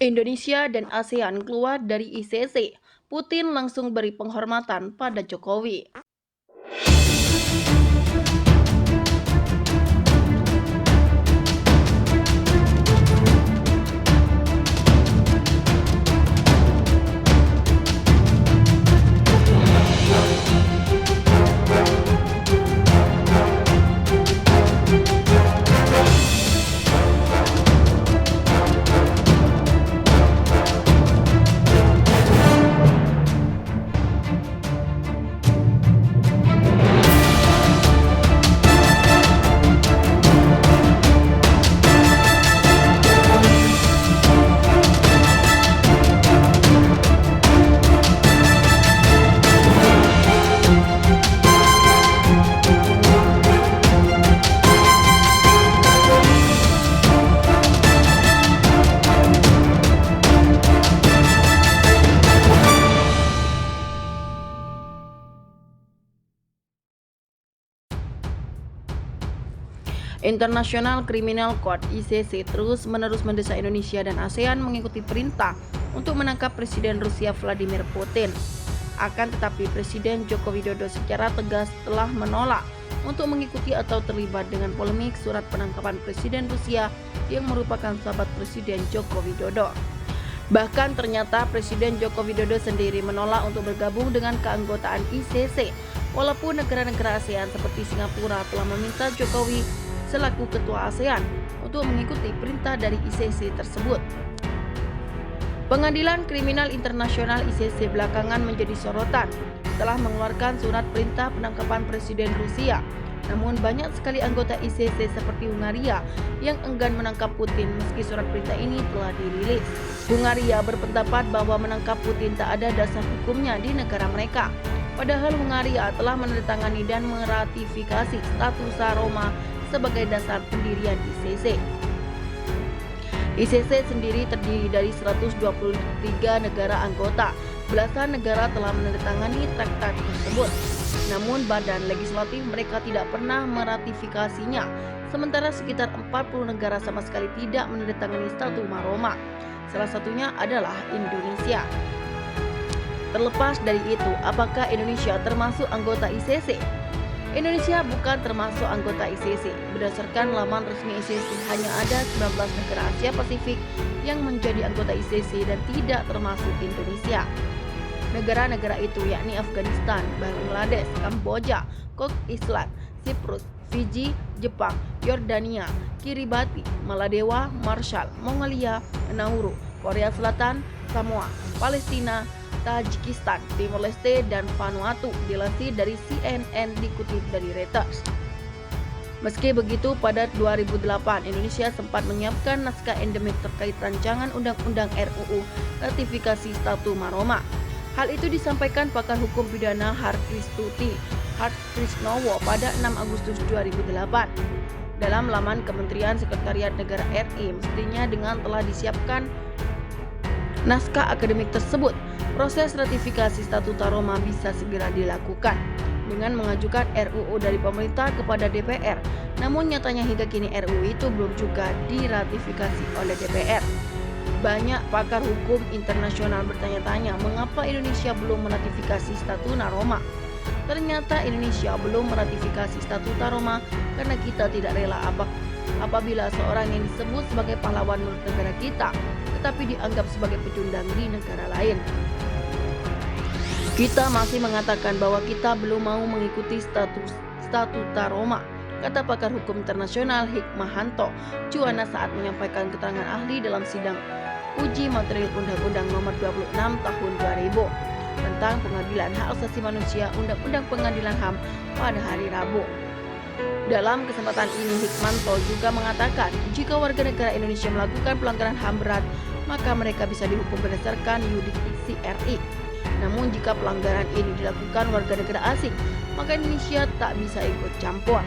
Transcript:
Indonesia dan ASEAN keluar dari ICC. Putin langsung beri penghormatan pada Jokowi. International Criminal Court (ICC) terus-menerus mendesak Indonesia dan ASEAN mengikuti perintah untuk menangkap Presiden Rusia Vladimir Putin. Akan tetapi Presiden Joko Widodo secara tegas telah menolak untuk mengikuti atau terlibat dengan polemik surat penangkapan Presiden Rusia yang merupakan sahabat Presiden Joko Widodo. Bahkan ternyata Presiden Joko Widodo sendiri menolak untuk bergabung dengan keanggotaan ICC, walaupun negara-negara ASEAN seperti Singapura telah meminta Jokowi selaku Ketua ASEAN untuk mengikuti perintah dari ICC tersebut. Pengadilan Kriminal Internasional ICC belakangan menjadi sorotan setelah mengeluarkan surat perintah penangkapan Presiden Rusia. Namun banyak sekali anggota ICC seperti Hungaria yang enggan menangkap Putin meski surat perintah ini telah dirilis. Hungaria berpendapat bahwa menangkap Putin tak ada dasar hukumnya di negara mereka. Padahal Hungaria telah menandatangani dan meratifikasi Statuta Roma sebagai dasar pendirian ICC. ICC sendiri terdiri dari 123 negara anggota. Belasan negara telah menandatangani traktat tersebut. Namun badan legislatif mereka tidak pernah meratifikasinya. Sementara sekitar 40 negara sama sekali tidak menandatangani Statuta Roma. Salah satunya adalah Indonesia. Terlepas dari itu, apakah Indonesia termasuk anggota ICC? Indonesia bukan termasuk anggota ICC. Berdasarkan laman resmi ICC, hanya ada 19 negara Asia Pasifik yang menjadi anggota ICC dan tidak termasuk Indonesia. Negara-negara itu yakni Afghanistan, Bangladesh, Kamboja, Cook Island, Siprus, Fiji, Jepang, Yordania, Kiribati, Maladewa, Marshall, Mongolia, Nauru, Korea Selatan, Samoa, Palestina, Tajikistan, Timor Leste, dan Vanuatu, dilansir dari CNN dikutip dari Reuters. Meski begitu, pada 2008 Indonesia sempat menyiapkan naskah endemik terkait rancangan undang-undang RUU ratifikasi Statuta Roma. Hal itu disampaikan pakar hukum pidana Hartkrisnowo pada 6 Agustus 2008. Dalam laman Kementerian Sekretariat Negara RI, mestinya dengan telah disiapkan naskah akademik tersebut, proses ratifikasi Statuta Roma bisa segera dilakukan dengan mengajukan RUU dari pemerintah kepada DPR. Namun nyatanya hingga kini RUU itu belum juga diratifikasi oleh DPR. Banyak pakar hukum internasional bertanya-tanya mengapa Indonesia belum meratifikasi Statuta Roma. Ternyata Indonesia belum meratifikasi Statuta Roma karena kita tidak rela apabila seorang yang disebut sebagai pahlawan menurut negara kita tetapi dianggap sebagai pecundang di negara lain. Kita masih mengatakan bahwa kita belum mau mengikuti Statuta Roma, kata pakar hukum internasional Hikmahanto Juwana saat menyampaikan keterangan ahli dalam sidang uji materi Undang-Undang Nomor 26 Tahun 2000 tentang Pengadilan Hak Asasi Manusia Undang-Undang Pengadilan HAM pada hari Rabu. Dalam kesempatan ini, Hikmanto juga mengatakan jika warga negara Indonesia melakukan pelanggaran HAM berat, maka mereka bisa dihukum berdasarkan yurisdiksi RI. Namun jika pelanggaran ini dilakukan warga negara asing, maka Indonesia tak bisa ikut campur.